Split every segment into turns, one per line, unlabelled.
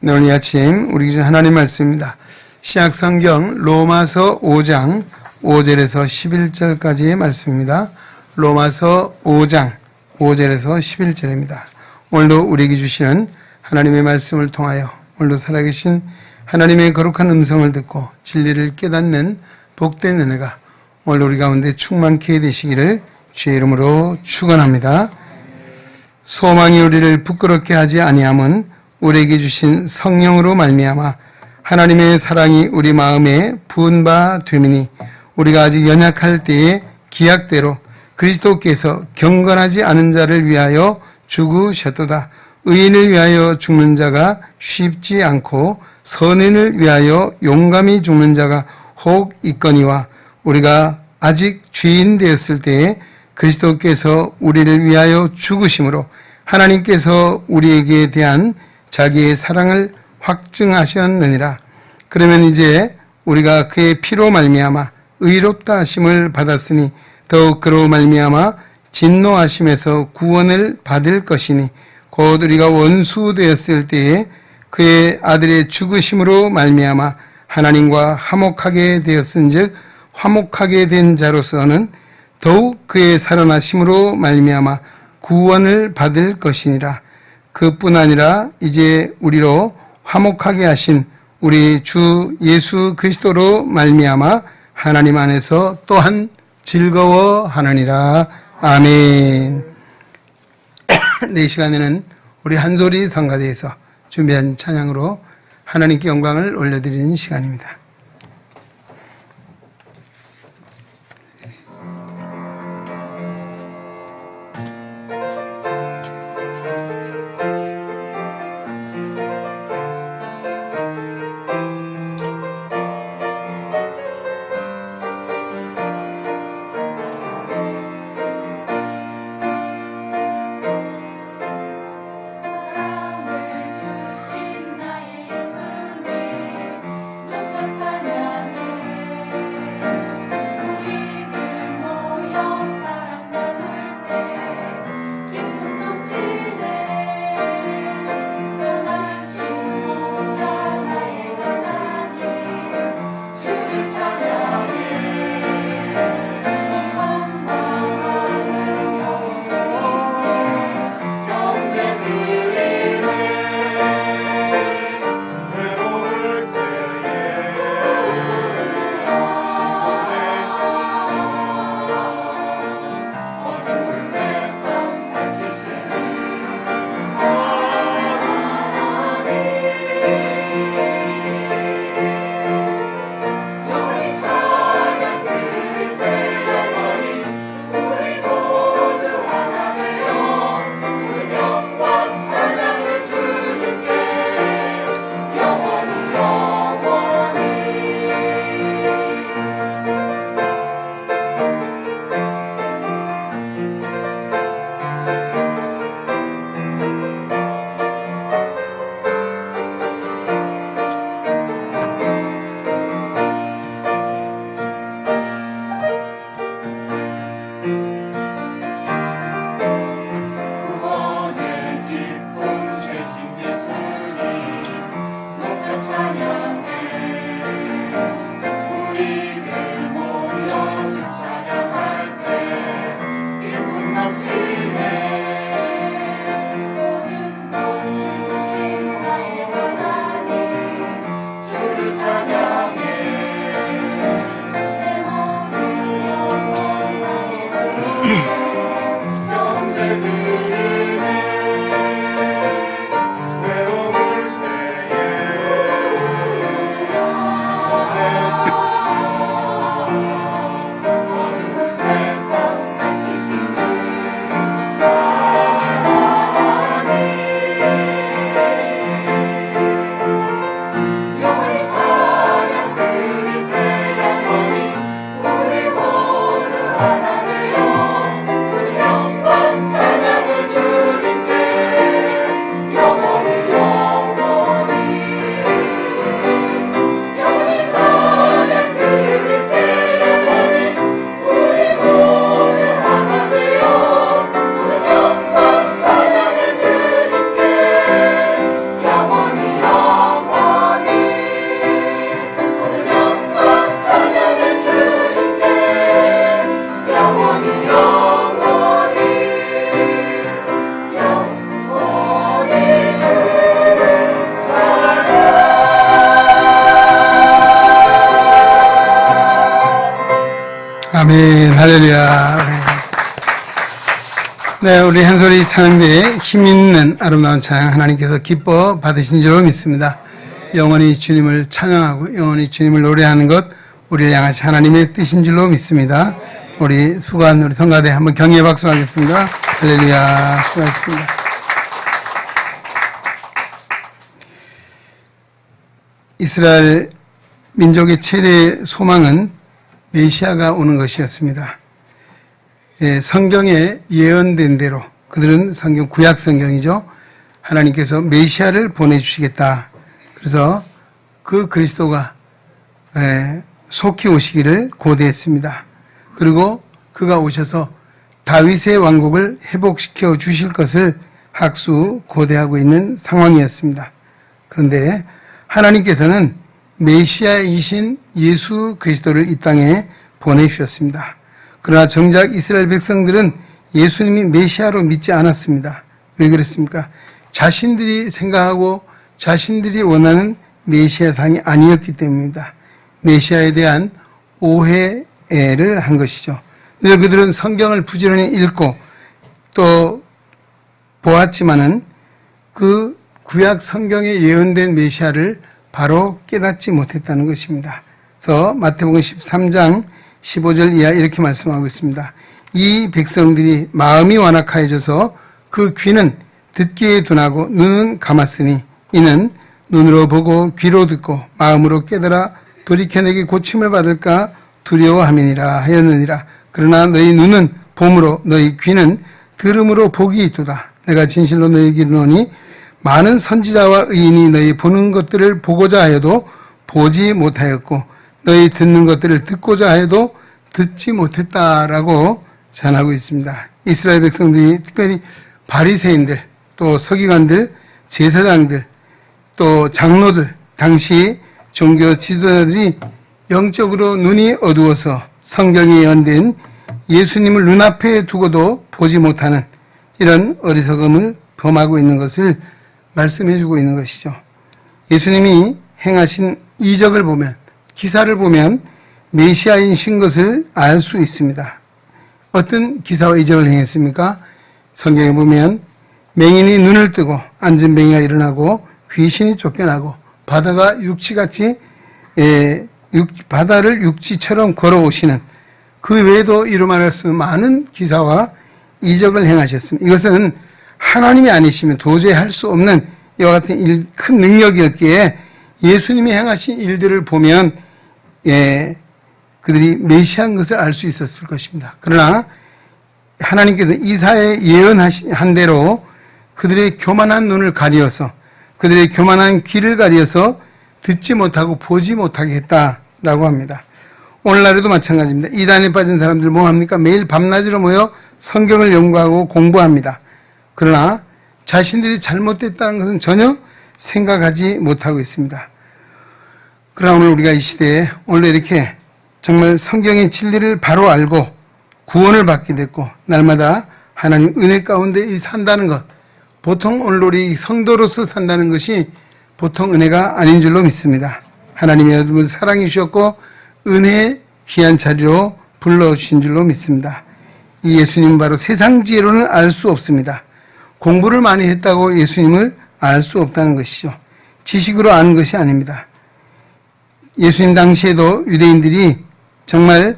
오늘 이 아침 우리 기준 하나님 말씀입니다. 신약성경 로마서 5장 5절에서 11절까지의 말씀입니다. 로마서 5장 5절에서 11절입니다. 오늘도 우리에게 주시는 하나님의 말씀을 통하여 오늘도 살아계신 하나님의 거룩한 음성을 듣고 진리를 깨닫는 복된 은혜가 오늘 우리 가운데 충만케 되시기를 주의 이름으로 축원합니다. 소망이 우리를 부끄럽게 하지 아니함은 우리에게 주신 성령으로 말미암아 하나님의 사랑이 우리 마음에 부은 바 됨이니 우리가 아직 연약할 때에 기약대로 그리스도께서 경건하지 않은 자를 위하여 죽으셨도다. 의인을 위하여 죽는 자가 쉽지 않고 선인을 위하여 용감히 죽는 자가 혹 있거니와 우리가 아직 죄인 되었을 때에 그리스도께서 우리를 위하여 죽으심으로 하나님께서 우리에게 대한 자기의 사랑을 확증하셨느니라. 그러면 이제 우리가 그의 피로 말미암아 의롭다 하심을 받았으니 더욱 그로 말미암아 진노하심에서 구원을 받을 것이니 곧 우리가 원수 되었을 때에 그의 아들의 죽으심으로 말미암아 하나님과 화목하게 되었은즉 화목하게 된 자로서는 더욱 그의 살아나심으로 말미암아 구원을 받을 것이니라. 그뿐 아니라 이제 우리로 화목하게 하신 우리 주 예수 그리스도로 말미암아 하나님 안에서 또한 즐거워하느니라. 아멘. 이 시간에는 우리 한소리 성가대에서 준비한 찬양으로 하나님께 영광을 올려드리는 시간입니다.
사랑을 주신 나의 예수님 눈과
네, 우리 한소리 찬양대에 힘있는 아름다운 찬양 하나님께서 기뻐 받으신 줄 믿습니다. 영원히 주님을 찬양하고 영원히 주님을 노래하는 것 우리를 향하신 하나님의 뜻인 줄로 믿습니다. 우리 수고한 우리 성가대 한번 경의의 박수 하겠습니다. 할렐루야. 수고하셨습니다. 이스라엘 민족의 최대 소망은 메시아가 오는 것이었습니다. 성경에 예언된 대로 그들은 성경 구약 성경이죠. 하나님께서 메시아를 보내주시겠다. 그래서 그 그리스도가 속히 오시기를 고대했습니다. 그리고 그가 오셔서 다윗의 왕국을 회복시켜 주실 것을 학수 고대하고 있는 상황이었습니다. 그런데 하나님께서는 메시아이신 예수 그리스도를 이 땅에 보내주셨습니다. 그러나 정작 이스라엘 백성들은 예수님이 메시아로 믿지 않았습니다. 왜 그랬습니까? 자신들이 생각하고 자신들이 원하는 메시아상이 아니었기 때문입니다. 메시아에 대한 오해를 한 것이죠. 늘 그들은 성경을 부지런히 읽고 또 보았지만은 그 구약 성경에 예언된 메시아를 바로 깨닫지 못했다는 것입니다. 그래서 마태복음 13장 15절 이하 이렇게 말씀하고 있습니다. 이 백성들이 마음이 완악하여져서 그 귀는 듣기에 둔하고 눈은 감았으니 이는 눈으로 보고 귀로 듣고 마음으로 깨달아 돌이켜 내게 고침을 받을까 두려워함이니라 하였느니라. 그러나 너희 눈은 봄으로 너희 귀는 들음으로 복이 있도다. 내가 진실로 너희에게 이르노니 많은 선지자와 의인이 너희 보는 것들을 보고자 하여도 보지 못하였고 너희 듣는 것들을 듣고자 해도 듣지 못했다라고 전하고 있습니다. 이스라엘 백성들이 특별히 바리새인들, 또 서기관들, 제사장들, 또 장로들, 당시 종교 지도자들이 영적으로 눈이 어두워서 성경에 예언된 예수님을 눈앞에 두고도 보지 못하는 이런 어리석음을 범하고 있는 것을 말씀해주고 있는 것이죠. 예수님이 행하신 이적을 보면 기사를 보면 메시아이신 것을 알 수 있습니다. 어떤 기사와 이적을 행했습니까? 성경에 보면 맹인이 눈을 뜨고 앉은 맹이가 일어나고 귀신이 쫓겨나고 바다가 육지같이 바다를 육지처럼 걸어오시는 그 외에도 이루 말할 수 있는 많은 기사와 이적을 행하셨습니다. 이것은 하나님이 아니시면 도저히 할 수 없는 이와 같은 큰 능력이었기에 예수님이 행하신 일들을 보면 그들이 메시아인 것을 알 수 있었을 것입니다. 그러나 하나님께서 이사야에 예언한 대로 그들의 교만한 눈을 가리어서 그들의 교만한 귀를 가리어서 듣지 못하고 보지 못하게 했다라고 합니다. 오늘날에도 마찬가지입니다. 이단에 빠진 사람들 뭐 합니까? 매일 밤낮으로 모여 성경을 연구하고 공부합니다. 그러나 자신들이 잘못됐다는 것은 전혀 생각하지 못하고 있습니다. 그러나 오늘 우리가 이 시대에 오늘 이렇게 정말 성경의 진리를 바로 알고 구원을 받게 됐고 날마다 하나님 은혜 가운데 산다는 것, 보통 오늘 우리 성도로서 산다는 것이 보통 은혜가 아닌 줄로 믿습니다. 하나님이 여러분을 사랑해 주셨고 은혜의 귀한 자리로 불러주신 줄로 믿습니다. 이 예수님은 바로 세상 지혜로는 알 수 없습니다. 공부를 많이 했다고 예수님을 알 수 없다는 것이죠. 지식으로 아는 것이 아닙니다. 예수님 당시에도 유대인들이 정말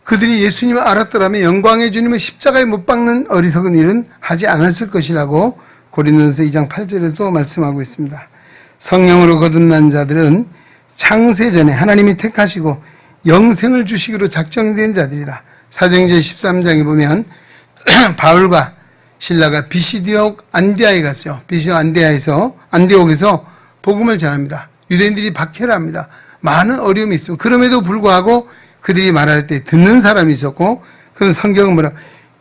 그들이 예수님을 알았더라면 영광의 주님을 십자가에 못 박는 어리석은 일은 하지 않았을 것이라고 고린도전서 2장 8절에도 말씀하고 있습니다. 성령으로 거듭난 자들은 창세 전에 하나님이 택하시고 영생을 주시기로 작정된 자들이다. 사도행전 13장에 보면 바울과 신라가 비시디옥 안디아에 갔어요. 비시디옥 안디옥에서 복음을 전합니다. 유대인들이 박해합니다. 많은 어려움이 있습니다. 그럼에도 불구하고 그들이 말할 때 듣는 사람이 있었고 그 성경은 뭐라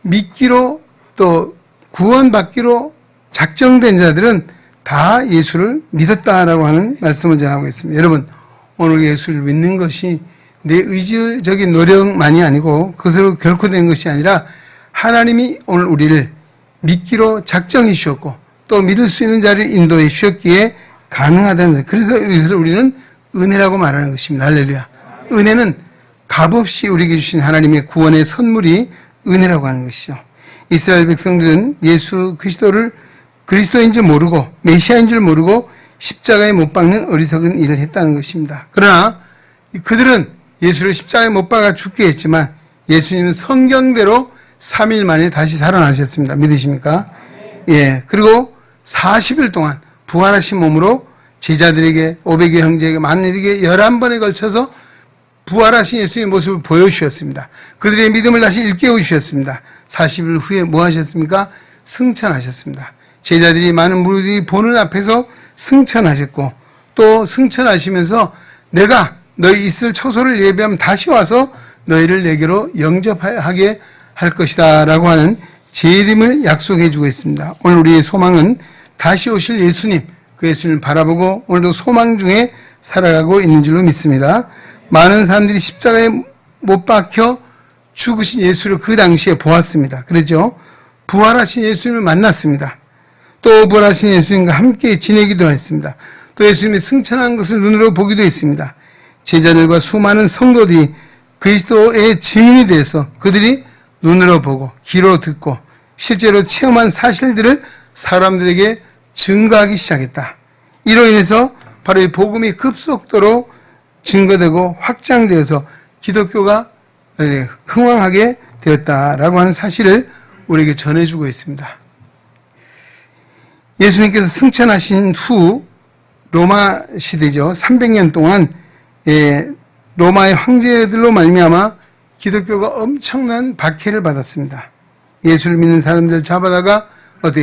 믿기로 또 구원받기로 작정된 자들은 다 예수를 믿었다라고 하는 말씀을 전하고 있습니다. 여러분 오늘 예수를 믿는 것이 내 의지적인 노력만이 아니고 그것으로 결코 된 것이 아니라 하나님이 오늘 우리를 믿기로 작정해 주셨고 또 믿을 수 있는 자를 인도해 주셨기에 가능하다는 거예요. 그래서 이것을 우리는 은혜라고 말하는 것입니다. 할렐루야. 은혜는 값없이 우리에게 주신 하나님의 구원의 선물이 은혜라고 하는 것이죠. 이스라엘 백성들은 예수 그리스도를 그리스도인 줄 모르고 메시아인 줄 모르고 십자가에 못 박는 어리석은 일을 했다는 것입니다. 그러나 그들은 예수를 십자가에 못 박아 죽게 했지만 예수님은 성경대로 3일 만에 다시 살아나셨습니다. 믿으십니까? 예. 그리고 40일 동안 부활하신 몸으로 제자들에게 500여 형제에게 많은 이들에게 11번에 걸쳐서 부활하신 예수의 모습을 보여주셨습니다. 그들의 믿음을 다시 일깨워 주셨습니다. 40일 후에 뭐 하셨습니까? 승천하셨습니다. 제자들이 많은 무리들이 보는 앞에서 승천하셨고 또 승천하시면서 내가 너희 있을 처소를 예비하면 다시 와서 너희를 내게로 영접하게 할 것이다 라고 하는 재림을 약속해 주고 있습니다. 오늘 우리의 소망은 다시 오실 예수님, 그 예수님을 바라보고 오늘도 소망 중에 살아가고 있는 줄로 믿습니다. 많은 사람들이 십자가에 못 박혀 죽으신 예수를 그 당시에 보았습니다. 그렇죠? 부활하신 예수님을 만났습니다. 또 부활하신 예수님과 함께 지내기도 했습니다. 또 예수님이 승천한 것을 눈으로 보기도 했습니다. 제자들과 수많은 성도들이 그리스도의 증인이 돼서 그들이 눈으로 보고 귀로 듣고 실제로 체험한 사실들을 사람들에게 증거하기 시작했다. 이로 인해서 바로 이 복음이 급속도로 증거되고 확장되어서 기독교가 흥왕하게 되었다라고 하는 사실을 우리에게 전해주고 있습니다. 예수님께서 승천하신 후 로마 시대죠. 300년 동안 로마의 황제들로 말미암아 기독교가 엄청난 박해를 받았습니다. 예수를 믿는 사람들 잡아다가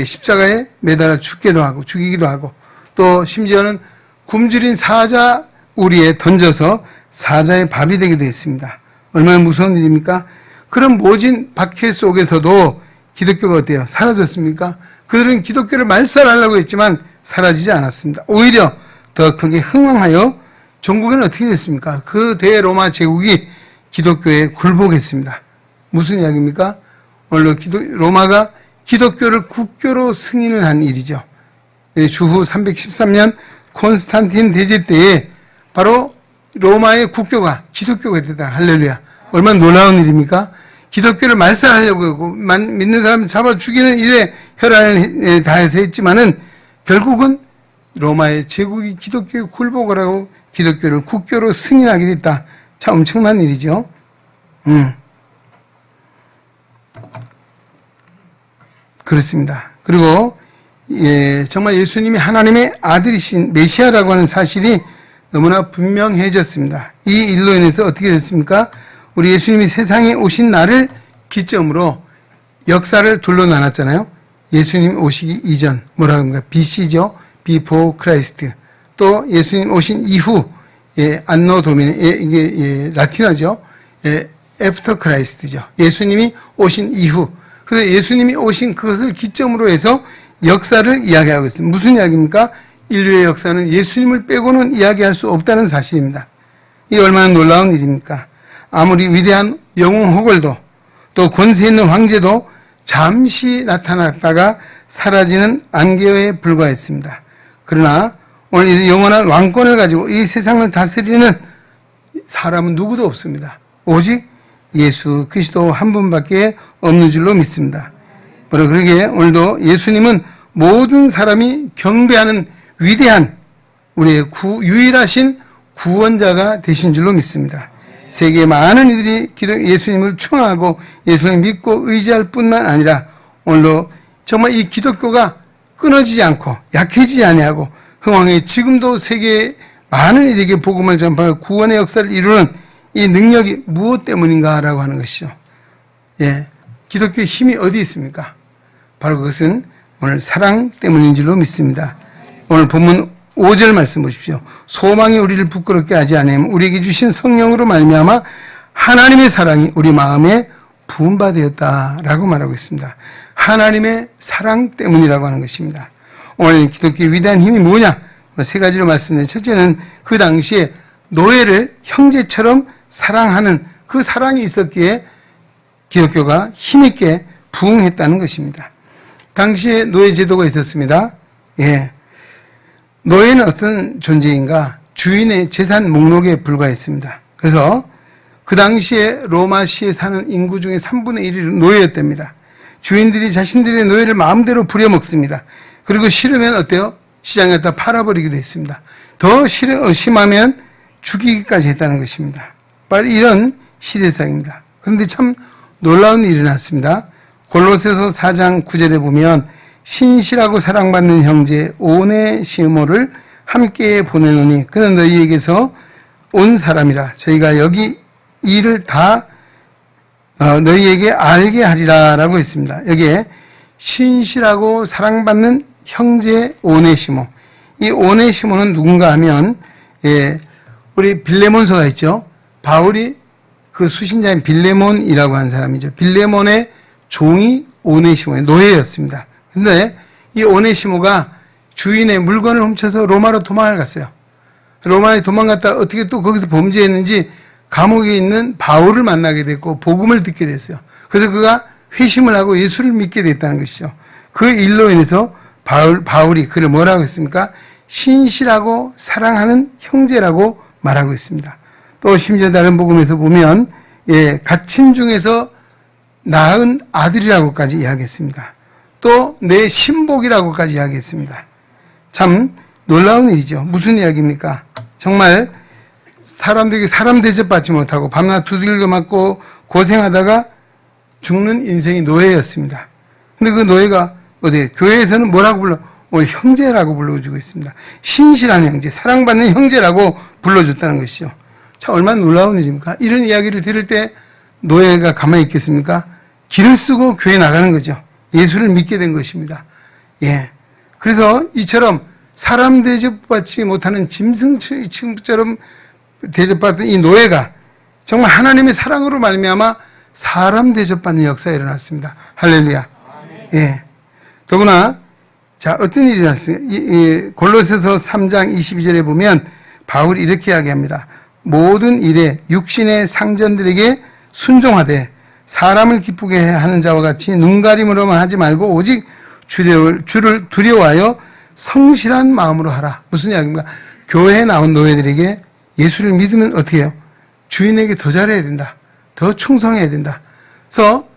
십자가에 매달아 죽이기도 하고 또 심지어는 굶주린 사자 우리에 던져서 사자의 밥이 되기도 했습니다. 얼마나 무서운 일입니까? 그런 모진 박해 속에서도 기독교가 어때요? 사라졌습니까? 그들은 기독교를 말살하려고 했지만 사라지지 않았습니다. 오히려 더 크게 흥왕하여 전국에는 어떻게 됐습니까? 그 대로마 제국이 기독교에 굴복했습니다. 무슨 이야기입니까? 오늘 로마가 기독교를 국교로 승인을 한 일이죠. 주후 313년 콘스탄틴 대제 때에 바로 로마의 국교가 기독교가 됐다. 할렐루야. 얼마나 놀라운 일입니까? 기독교를 말살하려고 하고 믿는 사람 잡아 죽이는 일에 혈안을 다해서 했지만은 결국은 로마의 제국이 기독교에 굴복을 하고 기독교를 국교로 승인하게 됐다. 참 엄청난 일이죠. 그렇습니다. 그리고 정말 예수님이 하나님의 아들이신 메시아라고 하는 사실이 너무나 분명해졌습니다. 이 일로 인해서 어떻게 됐습니까? 우리 예수님이 세상에 오신 날을 기점으로 역사를 둘로 나눴잖아요. 예수님 오시기 이전, 뭐라고 합니까? BC죠. Before Christ. 또 예수님 오신 이후, 안노 도미니, 이게 라틴어죠. After Christ죠. 예수님이 오신 이후. 그래서 예수님이 오신 그것을 기점으로 해서 역사를 이야기하고 있습니다. 무슨 이야기입니까? 인류의 역사는 예수님을 빼고는 이야기할 수 없다는 사실입니다. 이게 얼마나 놀라운 일입니까? 아무리 위대한 영웅 호걸도 또 권세 있는 황제도 잠시 나타났다가 사라지는 안개에 불과했습니다. 그러나 오늘 이 영원한 왕권을 가지고 이 세상을 다스리는 사람은 누구도 없습니다. 오직 예수 그리스도 한 분밖에 없는 줄로 믿습니다. 바로 그러기에 오늘도 예수님은 모든 사람이 경배하는 위대한 우리의 유일하신 구원자가 되신 줄로 믿습니다. 세계의 많은 이들이 예수님을 충하고 예수님을 믿고 의지할 뿐만 아니라 오늘도 정말 이 기독교가 끊어지지 않고 약해지지 아니하고 흥왕해 지금도 세계의 많은 이들에게 복음을 전파하고 구원의 역사를 이루는 이 능력이 무엇 때문인가라고 하는 것이죠. 기독교의 힘이 어디 있습니까? 바로 그것은 오늘 사랑 때문인 줄로 믿습니다. 오늘 본문 5절 말씀 보십시오. 소망이 우리를 부끄럽게 하지 않으면 우리에게 주신 성령으로 말미암아 하나님의 사랑이 우리 마음에 부음받았다라고 말하고 있습니다. 하나님의 사랑 때문이라고 하는 것입니다. 오늘 기독교의 위대한 힘이 뭐냐? 세 가지로 말씀드려요. 첫째는 그 당시에 노예를 형제처럼 사랑하는 그 사랑이 있었기에 기독교가 힘있게 부흥했다는 것입니다. 당시에 노예 제도가 있었습니다. 노예는 어떤 존재인가? 주인의 재산 목록에 불과했습니다. 그래서 그 당시에 로마시에 사는 인구 중에 3분의 1이 노예였답니다. 주인들이 자신들의 노예를 마음대로 부려먹습니다. 그리고 싫으면 어때요? 시장에 갖다 팔아버리기도 했습니다. 더 심하면 죽이기까지 했다는 것입니다. 바로 이런 시대상입니다. 그런데 참 놀라운 일이 났습니다. 골로새서 4장 9절에 보면 신실하고 사랑받는 형제 오네시모를 함께 보내노니 그는 너희에게서 온 사람이라. 저희가 여기 일을 다 너희에게 알게 하리라 라고 했습니다. 여기에 신실하고 사랑받는 형제 오네시모. 이 오네시모는 누군가 하면 우리 빌레몬서가 있죠. 바울이 그 수신자인 빌레몬이라고 하는 사람이죠. 빌레몬의 종이 오네시모의 노예였습니다. 그런데 이 오네시모가 주인의 물건을 훔쳐서 로마로 도망을 갔어요. 로마에 도망갔다 어떻게 또 거기서 범죄했는지 감옥에 있는 바울을 만나게 됐고 복음을 듣게 됐어요. 그래서 그가 회심을 하고 예수를 믿게 됐다는 것이죠. 그 일로 인해서 바울이 그를 뭐라고 했습니까? 신실하고 사랑하는 형제라고 말하고 있습니다. 또 심지어 다른 복음에서 보면 갇힌 중에서 낳은 아들이라고까지 이야기했습니다. 또 내 신복이라고까지 이야기했습니다. 참 놀라운 일이죠. 무슨 이야기입니까? 정말 사람들에게 사람 대접받지 못하고 밤낮 두들겨 맞고 고생하다가 죽는 인생이 노예였습니다. 근데 그 노예가 교회에서는 뭐라고 불러? 오늘 형제라고 불러주고 있습니다. 신실한 형제, 사랑받는 형제라고 불러줬다는 것이죠. 참 얼마나 놀라운 일입니까? 이런 이야기를 들을 때 노예가 가만히 있겠습니까? 길을 쓰고 교회 나가는 거죠. 예수를 믿게 된 것입니다. 그래서 이처럼 사람 대접받지 못하는 짐승처럼 대접받던 이 노예가 정말 하나님의 사랑으로 말미암아 사람 대접받는 역사가 일어났습니다. 할렐루야. 더구나 자 어떤 일이 났어요? 골로새서 3장 22절에 보면 바울이 이렇게 이야기합니다. 모든 일에 육신의 상전들에게 순종하되 사람을 기쁘게 하는 자와 같이 눈가림으로만 하지 말고 오직 주를 두려워하여 성실한 마음으로 하라. 무슨 이야기입니까? 교회에 나온 노예들에게 예수를 믿으면 어떻게 해요? 주인에게 더 잘해야 된다. 더 충성해야 된다. 그래서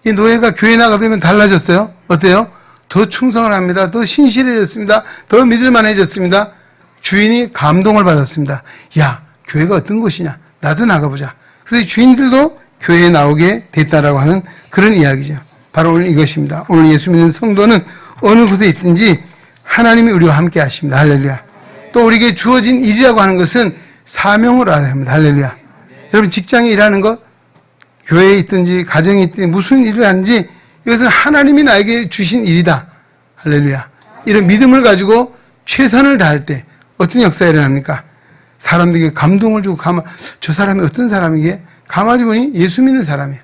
이 노예가 교회에 나가게 되면 달라졌어요. 어때요? 더 충성을 합니다. 더 신실해졌습니다. 더 믿을만해졌습니다. 주인이 감동을 받았습니다. 야, 교회가 어떤 곳이냐? 나도 나가보자. 그래서 주인들도 교회에 나오게 됐다라고 하는 그런 이야기죠. 바로 오늘 이것입니다. 오늘 예수 믿는 성도는 어느 곳에 있든지 하나님이 우리와 함께 하십니다. 할렐루야. 또 우리에게 주어진 일이라고 하는 것은 사명으로 알아야 합니다. 할렐루야. 여러분 직장에 일하는 것, 교회에 있든지 가정에 있든지 무슨 일을 하는지 이것은 하나님이 나에게 주신 일이다. 할렐루야. 이런 믿음을 가지고 최선을 다할 때 어떤 역사가 일어납니까? 사람들에게 감동을 주고 저 사람이 어떤 사람이게? 가만히 보니 예수 믿는 사람이에요.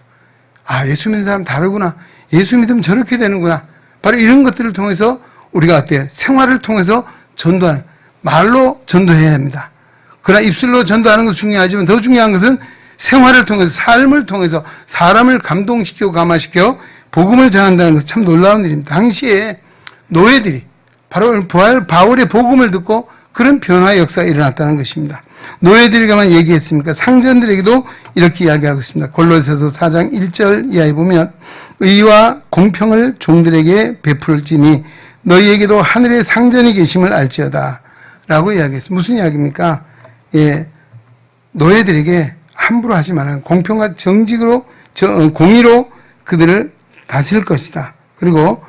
아, 예수 믿는 사람 다르구나. 예수 믿으면 저렇게 되는구나. 바로 이런 것들을 통해서 우리가 어때요? 생활을 통해서 전도하는, 말로 전도해야 합니다. 그러나 입술로 전도하는 것도 중요하지만 더 중요한 것은 생활을 통해서, 삶을 통해서 사람을 감동시키고 감화시켜 복음을 전한다는 것은 참 놀라운 일입니다. 당시에 노예들이 바로 바울의 복음을 듣고 그런 변화의 역사가 일어났다는 것입니다. 노예들에게만 얘기했습니까? 상전들에게도 이렇게 이야기하고 있습니다. 골로새서 4장 1절 이하에 보면 의와 공평을 종들에게 베풀지니 너희에게도 하늘의 상전이 계심을 알지어다 라고 이야기했습니다. 무슨 이야기입니까? 노예들에게 함부로 하지 말아요. 공평과 정직으로 공의로 그들을 다스릴 것이다. 그리고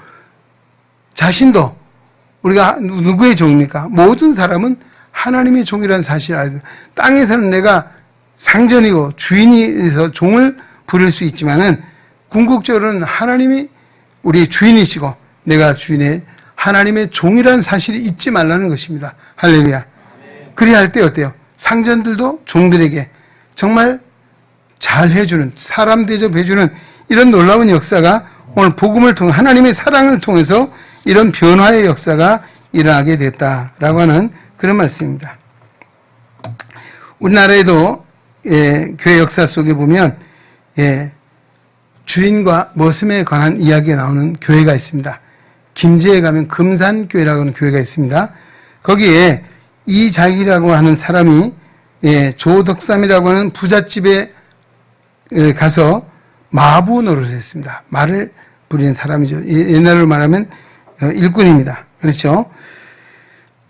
자신도 우리가 누구의 종입니까? 모든 사람은 하나님의 종이라는 사실을 알고, 땅에서는 내가 상전이고 주인이서 종을 부릴 수 있지만은 궁극적으로는 하나님이 우리의 주인이시고 내가 주인의 하나님의 종이라는 사실을 잊지 말라는 것입니다. 할렐루야. 그래야 할 때 어때요? 상전들도 종들에게 정말 잘 해주는, 사람 대접해주는 이런 놀라운 역사가 오늘 복음을 통해 하나님의 사랑을 통해서 이런 변화의 역사가 일어나게 됐다라고 하는 그런 말씀입니다. 우리나라에도 교회 역사 속에 보면 주인과 머슴에 관한 이야기가 나오는 교회가 있습니다. 김제에 가면 금산교회라고 하는 교회가 있습니다. 거기에 이자기라고 하는 사람이 조덕삼이라고 하는 부잣집에 가서 마부 노릇을 했습니다. 말을 부리는 사람이죠. 옛날로 말하면 일꾼입니다. 그렇죠?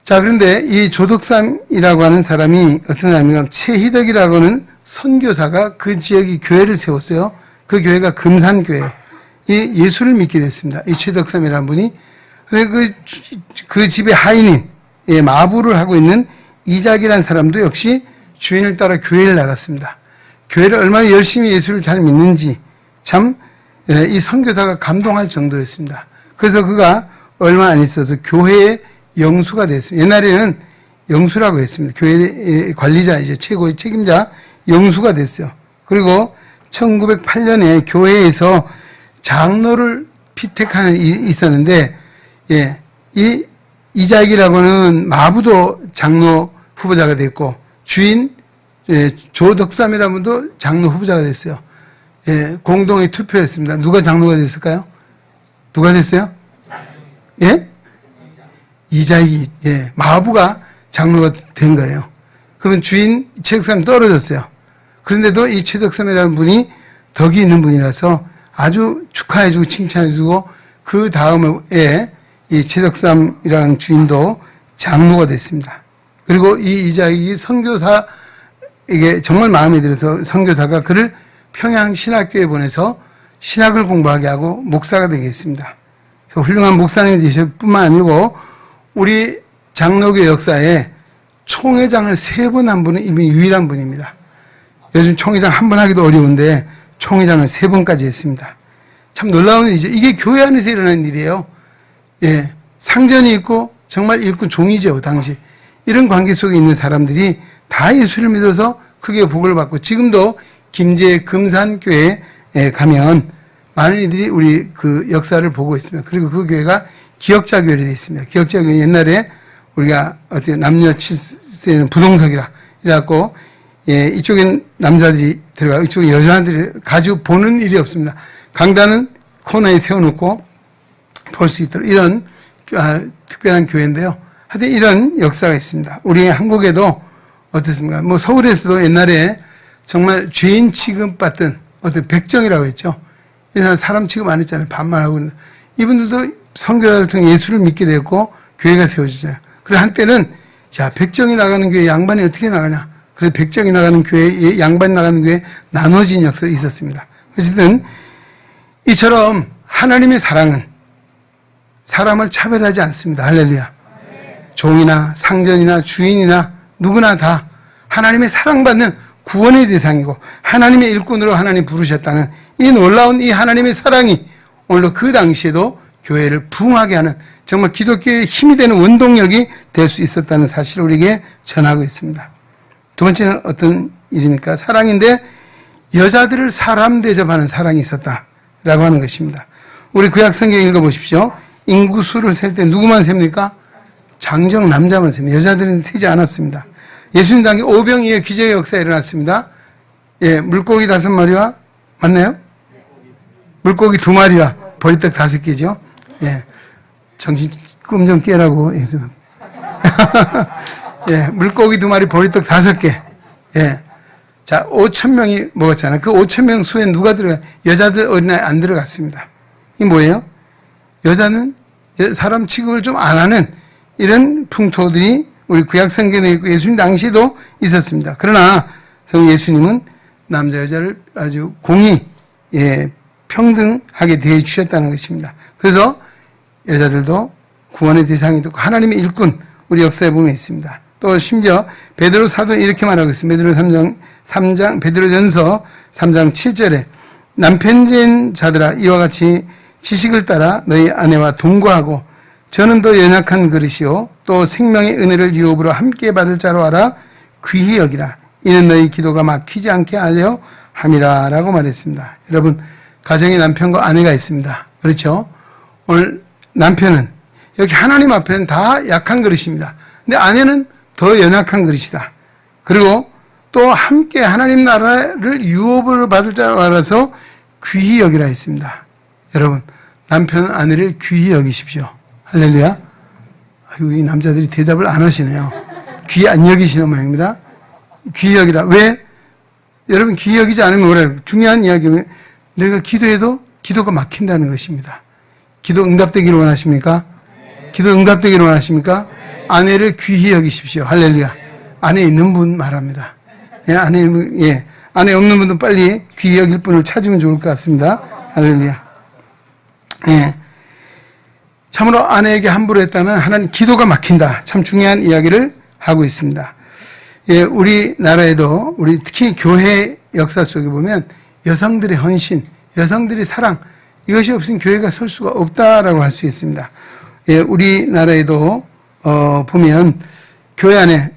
자, 그런데 이 조덕삼이라고 하는 사람이 어떤 사람이냐면 최희덕이라고 하는 선교사가 그 지역의 교회를 세웠어요. 그 교회가 금산교회예요. 이 예수를 믿게 됐습니다. 이 최덕삼이라는 분이. 그 집의 하인인, 마부를 하고 있는 이작이라는 사람도 역시 주인을 따라 교회를 나갔습니다. 교회를 얼마나 열심히 예수를 잘 믿는지 참 이 선교사가 감동할 정도였습니다. 그래서 그가 얼마 안 있어서 교회의 영수가 됐습니다. 옛날에는 영수라고 했습니다. 교회의 관리자이죠. 최고의 책임자 영수가 됐어요. 그리고 1908년에 교회에서 장로를 피택하는 일이 있었는데, 이 이작이라고는 마부도 장로 후보자가 됐고, 주인 조덕삼이라는 분도 장로 후보자가 됐어요. 공동의 투표했습니다. 누가 장로가 됐을까요? 누가 됐어요? 이작이, 마부가 장로가 된 거예요. 그러면 주인 최덕삼이 떨어졌어요. 그런데도 이 최덕삼이라는 분이 덕이 있는 분이라서 아주 축하해주고 칭찬해주고 그 다음에 이 최덕삼이라는 주인도 장로가 됐습니다. 그리고 이 이작이 선교사에게 정말 마음에 들어서 선교사가 그를 평양 신학교에 보내서 신학을 공부하게 하고 목사가 되게 했습니다. 훌륭한 목사님이 되실 뿐만 아니고 우리 장로교 역사에 총회장을 3번 한 분은 이분이 유일한 분입니다. 요즘 총회장 한 번 하기도 어려운데 총회장을 3번까지 했습니다. 참 놀라운 일이죠. 이게 교회 안에서 일어나는 일이에요. 상전이 있고 정말 일꾼 종이죠, 당시. 이런 관계 속에 있는 사람들이 다 예수를 믿어서 크게 복을 받고 지금도 김제 금산교회에 가면 많은 이들이 우리 그 역사를 보고 있습니다. 그리고 그 교회가 기역자교회로 되어 있습니다. 기역자교회 옛날에 우리가 어떻게 남녀 칠세는 부동석이라 이래갖고 이쪽엔 남자들이 들어가고 이쪽엔 여자들이 가지고 보는 일이 없습니다. 강단은 코너에 세워놓고 볼 수 있도록 이런 특별한 교회인데요. 하여튼 이런 역사가 있습니다. 우리 한국에도 어떻습니까? 뭐 서울에서도 옛날에 정말 죄인 취급받던 어떤 백정이라고 했죠. 이 사람 취급 안 했잖아요. 반말하고 있는. 이분들도 선교사를 통해 예수를 믿게 됐고 교회가 세워지잖아요. 그래 한때는 자 백정이 나가는 교회 양반이 어떻게 나가냐. 그래 백정이 나가는 교회 양반이 나가는 교회 나눠진 역사가 있었습니다. 어쨌든 이처럼 하나님의 사랑은 사람을 차별하지 않습니다. 할렐루야. 종이나 상전이나 주인이나 누구나 다 하나님의 사랑받는 구원의 대상이고 하나님의 일꾼으로 하나님 부르셨다는 이 놀라운 이 하나님의 사랑이 오늘도 그 당시에도 교회를 부흥하게 하는 정말 기독교의 힘이 되는 원동력이 될 수 있었다는 사실을 우리에게 전하고 있습니다. 두 번째는 어떤 일입니까? 사랑인데 여자들을 사람 대접하는 사랑이 있었다라고 하는 것입니다. 우리 구약 성경 읽어보십시오. 인구수를 셀 때 누구만 셉니까? 장정 남자만 셉니다. 여자들은 세지 않았습니다. 예수님 당시 오병이의 기적의 역사가 일어났습니다. 물고기 5마리와 맞나요? 물고기 2마리와 보리떡 5개죠. 정신 꿈 좀 깨라고 해서. 물고기 2마리 보리떡 5개. 자, 5,000명이 먹었잖아요. 그 5,000명 수에 누가 들어가요? 여자들 어린아이 안 들어갔습니다. 이게 뭐예요? 여자는 사람 취급을 좀 안 하는 이런 풍토들이 우리 구약 성경에 있고 예수님 당시에도 있었습니다. 그러나 성 예수님은 남자 여자를 아주 공히 평등하게 대해 주셨다는 것입니다. 그래서 여자들도 구원의 대상이 되고 하나님의 일꾼 우리 역사에 보면 있습니다. 또 심지어 베드로 사도는 이렇게 말하고 있습니다. 베드로전서 3장 7절에 남편진 자들아 이와 같이 지식을 따라 너희 아내와 동거하고 저는 더 연약한 그릇이요 또 생명의 은혜를 유업으로 함께 받을 자로 알아 귀히 여기라. 이는 너희 기도가 막히지 않게 하려 함이라 라고 말했습니다. 여러분 가정에 남편과 아내가 있습니다. 그렇죠? 오늘 남편은 여기 하나님 앞에는 다 약한 그릇입니다. 근데 아내는 더 연약한 그릇이다. 그리고 또 함께 하나님 나라를 유업으로 받을 자로 알아서 귀히 여기라 했습니다. 여러분 남편은 아내를 귀히 여기십시오. 할렐루야. 아이고, 이 남자들이 대답을 안 하시네요. 귀히 안 여기시는 모양입니다. 귀히 여기라. 왜? 여러분 귀히 여기지 않으면 뭐래요? 중요한 이야기는 내가 기도해도 기도가 막힌다는 것입니다. 기도 응답되기를 원하십니까? 기도 응답되기를 원하십니까? 아내를 귀히 여기십시오. 할렐루야. 안에 있는 분 말합니다. 예, 안에 없는 분도 빨리 귀히 여길 분을 찾으면 좋을 것 같습니다. 할렐루야. 예. 참으로 아내에게 함부로 했다는 하나님 기도가 막힌다. 참 중요한 이야기를 하고 있습니다. 예, 우리나라에도 우리 특히 교회 역사 속에 보면 여성들의 헌신, 여성들의 사랑 이것이 없으면 교회가 설 수가 없다라고 할 수 있습니다. 예, 우리나라에도 보면 교회 안에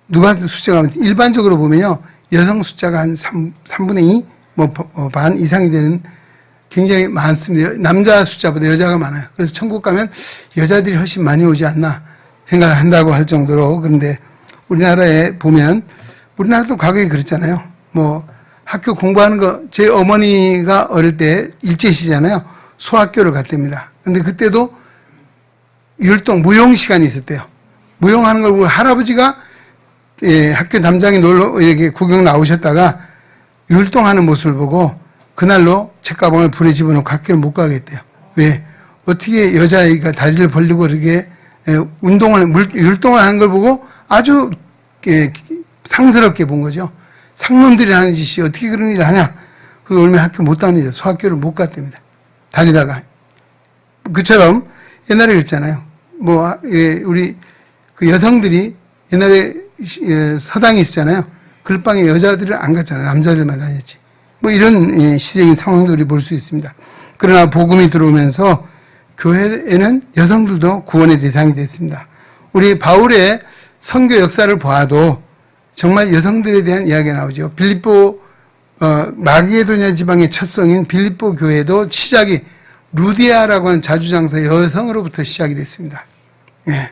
누가 숫자가 일반적으로 보면요 여성 숫자가 한 3분의 2, 반 이상이 되는 굉장히 많습니다. 남자 숫자보다 여자가 많아요. 그래서 천국 가면 여자들이 훨씬 많이 오지 않나 생각을 한다고 할 정도로. 그런데 우리나라에 보면 우리나라도 과거에 그랬잖아요. 학교 공부하는 거 제 어머니가 어릴 때 일제시잖아요. 소학교를 갔답니다. 근데 그때도 율동 무용 시간이 있었대요. 무용하는 걸 보고 할아버지가 학교 담장에 놀러 이렇게 구경 나오셨다가 율동하는 모습을 보고 그날로 책가방을 불에 집어넣고 학교를 못 가겠대요. 왜? 어떻게 여자아이가 다리를 벌리고 이렇게 율동을 하는 걸 보고 아주 상스럽게 본 거죠. 상놈들이 하는 짓이 어떻게 그런 일을 하냐. 그래서 얼마 학교 못 다니죠. 소학교를 못 갔답니다. 다니다가. 그처럼 옛날에 그랬잖아요. 우리 그 여성들이 옛날에 서당이 있었잖아요. 글방에 여자들은 안 갔잖아요. 남자들만 다녔지. 이런 시대적인 상황도 우리 볼 수 있습니다. 그러나 복음이 들어오면서 교회에는 여성들도 구원의 대상이 됐습니다. 우리 바울의 선교 역사를 봐도 정말 여성들에 대한 이야기가 나오죠. 빌립보 마게도냐 지방의 첫 성인 빌립보 교회도 시작이 루디아라고 하는 자주장사 여성으로부터 시작이 됐습니다. 예.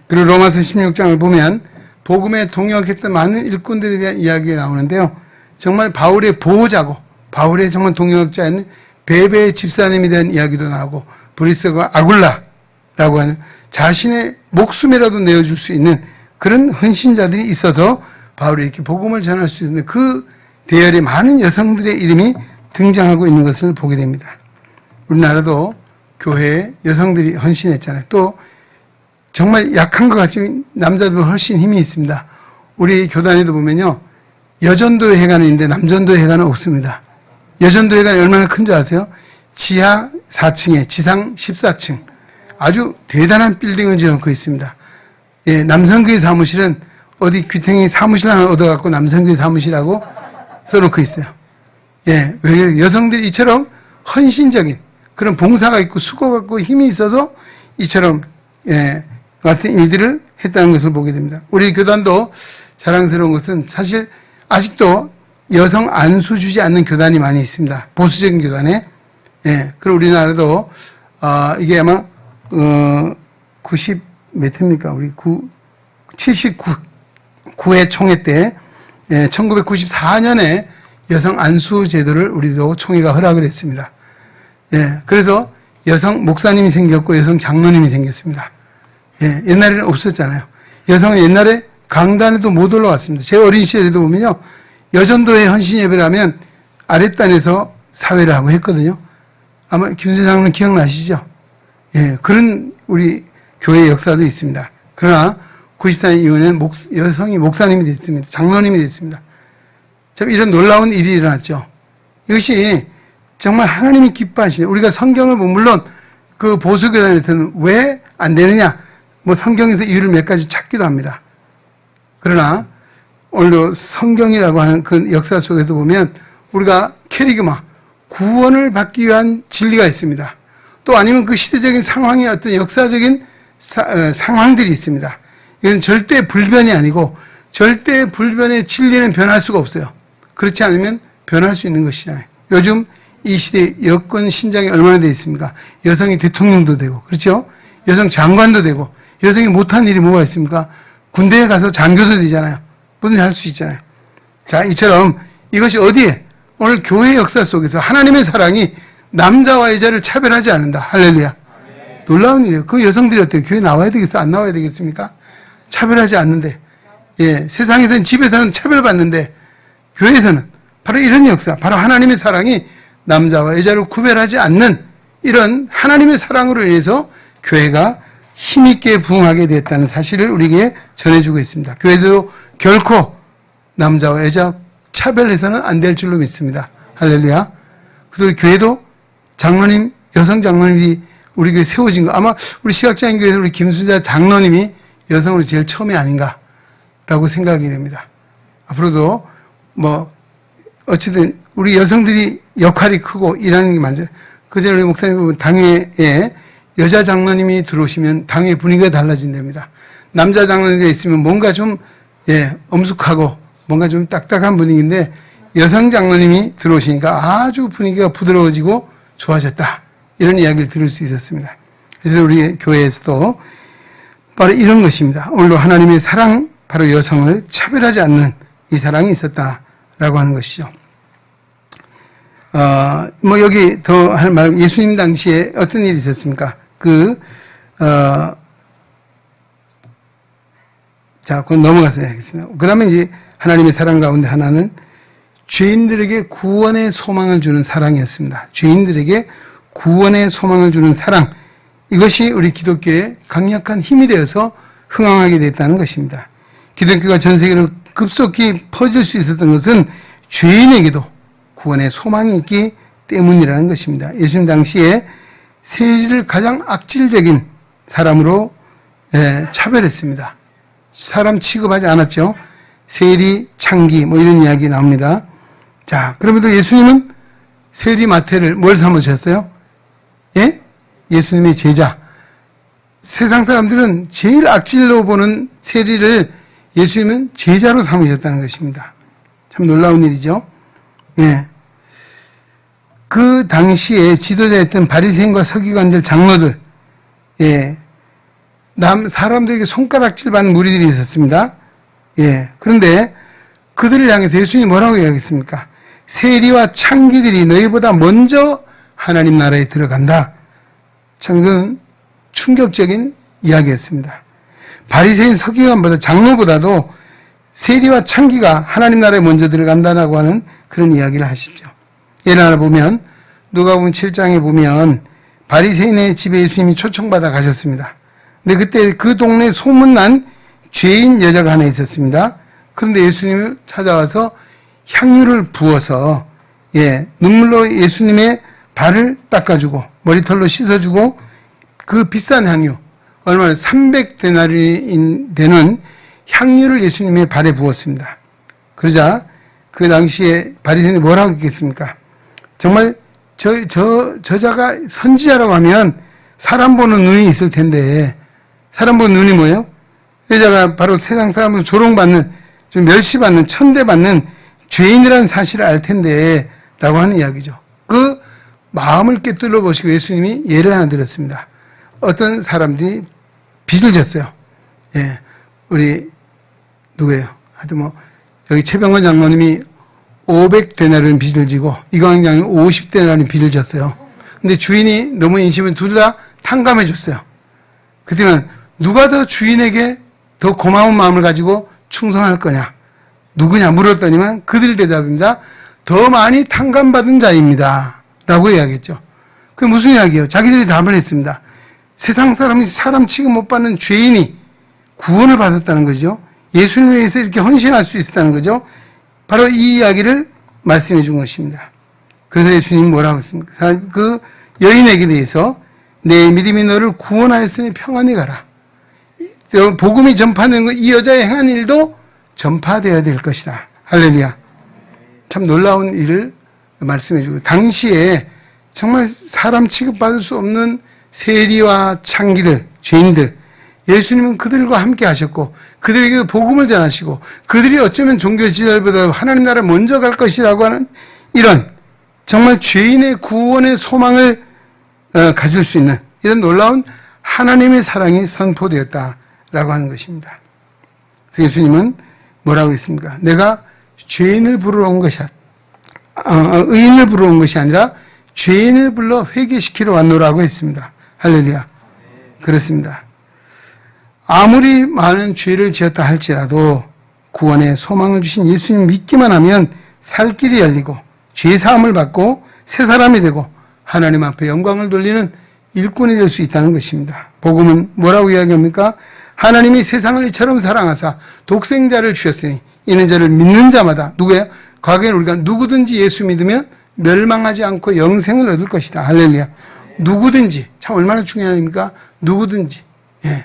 그리고 로마서 16장을 보면 복음에 동역했던 많은 일꾼들에 대한 이야기가 나오는데요. 정말 바울의 보호자고 바울의 정말 동역자인 베베 집사님에 대한 이야기도 나오고 브리스가 아굴라라고 하는 자신의 목숨이라도 내어줄 수 있는 그런 헌신자들이 있어서 바울이 이렇게 복음을 전할 수 있는 그 대열에 많은 여성들의 이름이 등장하고 있는 것을 보게 됩니다. 우리나라도 교회에 여성들이 헌신했잖아요. 또 정말 약한 것 같지만 남자들은 훨씬 힘이 있습니다. 우리 교단에도 보면요. 여전도 회관은 있는데 남전도 회관은 없습니다. 여전도 회관이 얼마나 큰 줄 아세요? 지하 4층에 지상 14층 아주 대단한 빌딩을 지어놓고 있습니다. 예, 남성교회 사무실은 어디 귀탱이 사무실 하나 얻어갖고 남성교회 사무실하고 써놓고 있어요. 예, 왜 여성들이 이처럼 헌신적인 그런 봉사가 있고 수고가 있고 힘이 있어서 이처럼 같은 일들을 했다는 것을 보게 됩니다. 우리 교단도 자랑스러운 것은 사실 아직도 여성 안수 주지 않는 교단이 많이 있습니다. 보수적인 교단에. 예, 그리고 우리나라도 이게 아마 90 몇 회입니까? 우리 79회 총회 때 1994년에 여성 안수 제도를 우리도 총회가 허락을 했습니다. 예, 그래서 여성 목사님이 생겼고 여성 장로님이 생겼습니다. 예, 옛날에는 없었잖아요. 여성은 옛날에 강단에도 못 올라왔습니다. 제 어린 시절에도 보면요. 여전도에 헌신 예배를 하면 아랫단에서 사회를 하고 했거든요. 아마 김세 장로님 기억나시죠? 예, 그런 우리 교회 역사도 있습니다. 그러나 94년 이후에는 여성이 목사님이 됐습니다. 장로님이 됐습니다. 참 이런 놀라운 일이 일어났죠. 이것이 정말 하나님이 기뻐하시네. 우리가 성경을 보면 물론 그 보수교단에서는 왜 안 되느냐 성경에서 이유를 몇 가지 찾기도 합니다. 그러나 오늘도 성경이라고 하는 그 역사 속에도 보면 우리가 캐리그마 구원을 받기 위한 진리가 있습니다. 또 아니면 그 시대적인 상황의 어떤 역사적인 상황들이 있습니다. 이건 절대 불변이 아니고 절대 불변의 진리는 변할 수가 없어요. 그렇지 않으면 변할 수 있는 것이잖아요. 요즘 이 시대 여권 신장이 얼마나 되어 있습니까? 여성이 대통령도 되고 그렇죠? 여성 장관도 되고 여성이 못한 일이 뭐가 있습니까? 군대에 가서 장교도 되잖아요. 뭐든지 할 수 있잖아요. 자, 이처럼 이것이 어디에? 오늘 교회 역사 속에서 하나님의 사랑이 남자와 여자를 차별하지 않는다. 할렐루야. 놀라운 일이에요. 그 여성들이 어때요? 교회 나와야 되겠어? 안 나와야 되겠습니까? 차별하지 않는데. 예, 세상에서는 집에서는 차별받는데 교회에서는 바로 이런 역사, 바로 하나님의 사랑이 남자와 여자를 구별하지 않는 이런 하나님의 사랑으로 인해서 교회가 힘있게 부흥하게 됐다는 사실을 우리에게 전해주고 있습니다. 교회에서도 결코 남자와 여자 차별해서는 안 될 줄로 믿습니다. 할렐루야. 그래서 우리 교회도 장로님, 여성 장로님이 우리 교회 세워진 거, 아마 우리 시각장애인 교회에서 우리 김순자 장로님이 여성으로 제일 처음이 아닌가라고 생각이 됩니다. 앞으로도 어쨌든 우리 여성들이 역할이 크고 일하는 게 많죠. 그전에 우리 목사님 보면 당회에 여자 장로님이 들어오시면 당회 분위기가 달라진답니다. 남자 장로님이 있으면 뭔가 좀 엄숙하고 뭔가 좀 딱딱한 분위기인데 여성 장로님이 들어오시니까 아주 분위기가 부드러워지고 좋아졌다. 이런 이야기를 들을 수 있었습니다. 그래서 우리 교회에서도 바로 이런 것입니다. 오늘도 하나님의 사랑, 바로 여성을 차별하지 않는 이 사랑이 있었다라고 하는 것이죠. 여기 더 할 말, 예수님 당시에 어떤 일이 있었습니까? 그건 넘어가서 하겠습니다. 그 다음에 이제 하나님의 사랑 가운데 하나는 죄인들에게 구원의 소망을 주는 사랑이었습니다. 죄인들에게 구원의 소망을 주는 사랑. 이것이 우리 기독교의 강력한 힘이 되어서 흥황하게 됐다는 것입니다. 기독교가 전 세계로 급속히 퍼질 수 있었던 것은 죄인에게도 구원의 소망이 있기 때문이라는 것입니다. 예수님 당시에 세리를 가장 악질적인 사람으로 차별했습니다. 사람 취급하지 않았죠. 세리, 창기 이런 이야기 나옵니다. 자, 그럼에도 예수님은 세리 마태를 뭘 삼으셨어요? 예수님의 제자. 세상 사람들은 제일 악질로 보는 세리를 예수님은 제자로 삼으셨다는 것입니다. 참 놀라운 일이죠. 그 당시에 지도자였던 바리새인과 서기관들, 장로들, 사람들에게 손가락질 받는 무리들이 있었습니다. 그런데 그들을 향해서 예수님이 뭐라고 이야기했습니까? 세리와 창기들이 너희보다 먼저 하나님 나라에 들어간다. 참 이건 충격적인 이야기였습니다. 바리새인 서기관보다 장로보다도 세리와 창기가 하나님 나라에 먼저 들어간다라고 하는 그런 이야기를 하시죠. 예를 하나 보면 누가복음 7장에 보면 바리새인의 집에 예수님이 초청받아 가셨습니다. 근데 그때 그 동네에 소문난 죄인 여자가 하나 있었습니다. 그런데 예수님을 찾아와서 향유를 부어서 눈물로 예수님의 발을 닦아주고 머리털로 씻어주고 그 비싼 향유, 얼마나 300데나리인 되는 향유를 예수님의 발에 부었습니다. 그러자 그 당시에 바리새인이 뭐라고 했겠습니까? 정말 저자가 선지자라고 하면 사람 보는 눈이 있을 텐데, 사람 보는 눈이 뭐예요? 여자가 바로 세상 사람으로 조롱받는, 좀 멸시받는, 천대받는 죄인이라는 사실을 알 텐데 라고 하는 이야기죠. 그 마음을 꿰뚫어 보시고 예수님이 예를 하나 들었습니다. 어떤 사람들이 빚을 졌어요. 우리 누구예요? 하여튼 여기 최병건 장로님이 500데나리온 빚을 지고 이광영 장로님 50데나리온 빚을 졌어요. 근데 주인이 너무 인심을 둘 다 탕감해 줬어요. 그때는 누가 더 주인에게 더 고마운 마음을 가지고 충성할 거냐? 누구냐 물었더니만 그들 대답입니다. 더 많이 탕감받은 자입니다. 라고 이야기했죠. 그게 무슨 이야기예요? 자기들이 답을 했습니다. 세상 사람이 사람 취급 못 받는 죄인이 구원을 받았다는 거죠. 예수님에 의해서 이렇게 헌신할 수 있었다는 거죠. 바로 이 이야기를 말씀해 준 것입니다. 그래서 예수님이 뭐라고 했습니까? 그 여인에게 대해서 내 믿음이 너를 구원하였으니 평안히 가라. 복음이 전파되는 것, 이 여자의 행한 일도 전파되어야 될 것이다. 할렐루야. 참 놀라운 일을 말씀해 주고, 당시에 정말 사람 취급받을 수 없는 세리와 창기들, 죄인들, 예수님은 그들과 함께 하셨고 그들에게 복음을 전하시고 그들이 어쩌면 종교 지도자보다 하나님 나라에 먼저 갈 것이라고 하는 이런 정말 죄인의 구원의 소망을 가질 수 있는 이런 놀라운 하나님의 사랑이 선포되었다라고 하는 것입니다. 그래서 예수님은 뭐라고 했습니까? 내가 죄인을 부르러 온 것이 의인을 부르러 온 것이 아니라 죄인을 불러 회개시키러 왔노라고 했습니다. 할렐루야. 그렇습니다. 아무리 많은 죄를 지었다 할지라도 구원의 소망을 주신 예수님 믿기만 하면 살 길이 열리고 죄 사함을 받고 새 사람이 되고 하나님 앞에 영광을 돌리는 일꾼이 될 수 있다는 것입니다. 복음은 뭐라고 이야기합니까? 하나님이 세상을 이처럼 사랑하사 독생자를 주셨으니 이는 저를 믿는 자마다 누구예요? 과거에는 우리가 누구든지 예수 믿으면 멸망하지 않고 영생을 얻을 것이다. 할렐루야. 누구든지, 참 얼마나 중요합니까? 누구든지. 예.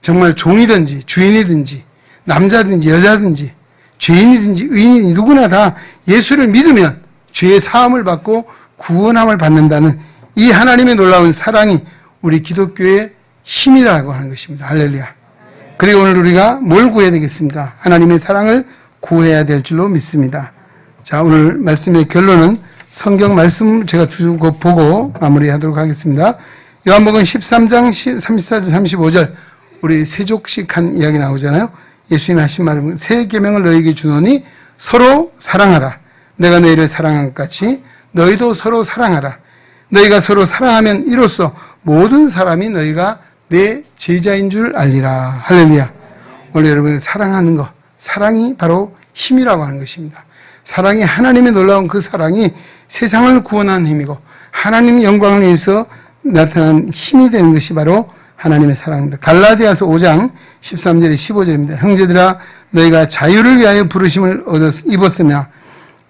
정말 종이든지 주인이든지 남자든지 여자든지 죄인이든지 의인이든지 누구나 다 예수를 믿으면 죄의 사함을 받고 구원함을 받는다는 이 하나님의 놀라운 사랑이 우리 기독교의 힘이라고 하는 것입니다. 할렐루야. 그리고 오늘 우리가 뭘 구해야 되겠습니까? 하나님의 사랑을 구해야 될 줄로 믿습니다. 자, 오늘 말씀의 결론은 성경 말씀 제가 두 곳 보고 마무리하도록 하겠습니다. 요한복음 13장 34절 35절 우리 세족식 한 이야기 나오잖아요. 예수님 하신 말은 새 계명을 너희에게 주노니 서로 사랑하라. 내가 너희를 사랑한 것 같이 너희도 서로 사랑하라. 너희가 서로 사랑하면 이로써 모든 사람이 너희가 내 제자인 줄 알리라. 할렐루야. 오늘 여러분 사랑하는 것, 사랑이 바로 힘이라고 하는 것입니다. 사랑이 하나님의 놀라운 그 사랑이 세상을 구원하는 힘이고 하나님의 영광을 위해서 나타난 힘이 되는 것이 바로 하나님의 사랑입니다. 갈라디아서 5장 13절에 15절입니다. 형제들아 너희가 자유를 위하여 부르심을 입었으며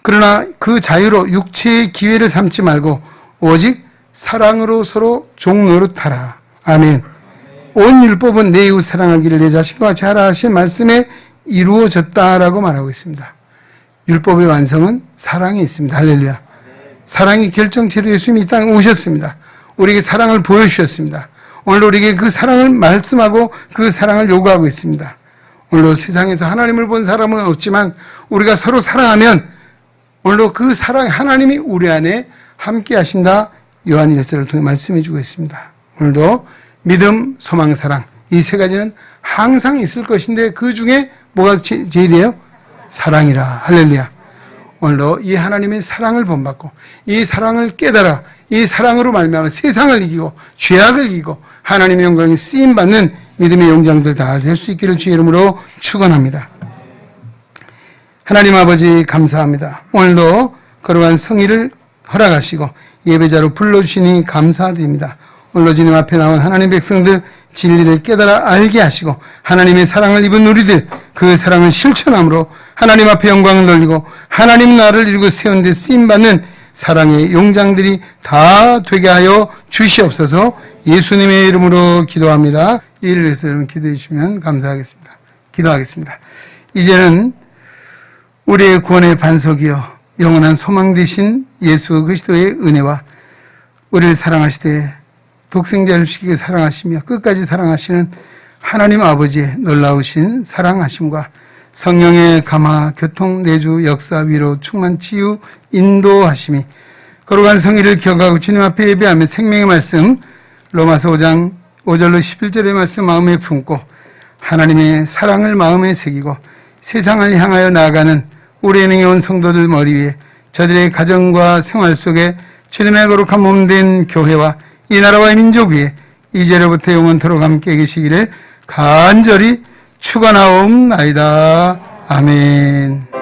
그러나 그 자유로 육체의 기회를 삼지 말고 오직 사랑으로 서로 종노릇하라. 아멘. 온 율법은 내 이웃 사랑하기를 내 자신과 같이 하라 하신 말씀에 이루어졌다라고 말하고 있습니다. 율법의 완성은 사랑이 있습니다. 할렐루야. 사랑이 결정체로 예수님이 이 땅에 오셨습니다. 우리에게 사랑을 보여주셨습니다. 오늘도 우리에게 그 사랑을 말씀하고 그 사랑을 요구하고 있습니다. 오늘도 세상에서 하나님을 본 사람은 없지만 우리가 서로 사랑하면 오늘도 그 사랑 하나님이 우리 안에 함께 하신다. 요한 1서를 통해 말씀해 주고 있습니다. 오늘도 믿음, 소망, 사랑 이 세 가지는 항상 있을 것인데 그 중에 뭐가 제일이에요? 사랑이라. 할렐루야. 오늘도 이 하나님의 사랑을 본받고 이 사랑을 깨달아 이 사랑으로 말미암아 세상을 이기고 죄악을 이기고 하나님의 영광에 쓰임받는 믿음의 용장들 다 될 수 있기를 주의 이름으로 축원합니다. 하나님 아버지 감사합니다. 오늘도 거룩한 성의를 허락하시고 예배자로 불러주시니 감사드립니다. 오늘도 주님 앞에 나온 하나님 백성들 진리를 깨달아 알게 하시고 하나님의 사랑을 입은 우리들 그 사랑을 실천함으로 하나님 앞에 영광을 돌리고 하나님 나라를 이루고 세운 데 쓰임받는 사랑의 용장들이 다 되게 하여 주시옵소서. 예수님의 이름으로 기도합니다. 이를 위해서 여러분 기도해 주시면 감사하겠습니다. 기도하겠습니다. 이제는 우리의 구원의 반석이요 영원한 소망 되신 예수 그리스도의 은혜와 우리를 사랑하시되 독생자를 주시기에 사랑하시며 끝까지 사랑하시는 하나님 아버지의 놀라우신 사랑하심과 성령의 감화, 교통, 내주, 역사, 위로, 충만, 치유, 인도하심이 거룩한 성의를 기억하고 주님 앞에 예배하며 생명의 말씀 로마서 5장 5절로 11절의 말씀 마음에 품고 하나님의 사랑을 마음에 새기고 세상을 향하여 나아가는 우리 은행에 온 성도들 머리 위에 저들의 가정과 생활 속에 주님의 거룩한 몸된 교회와 이 나라와 민족 위에 이제로부터 영원토록 함께 계시기를 간절히 축원하옵나이다. 아멘.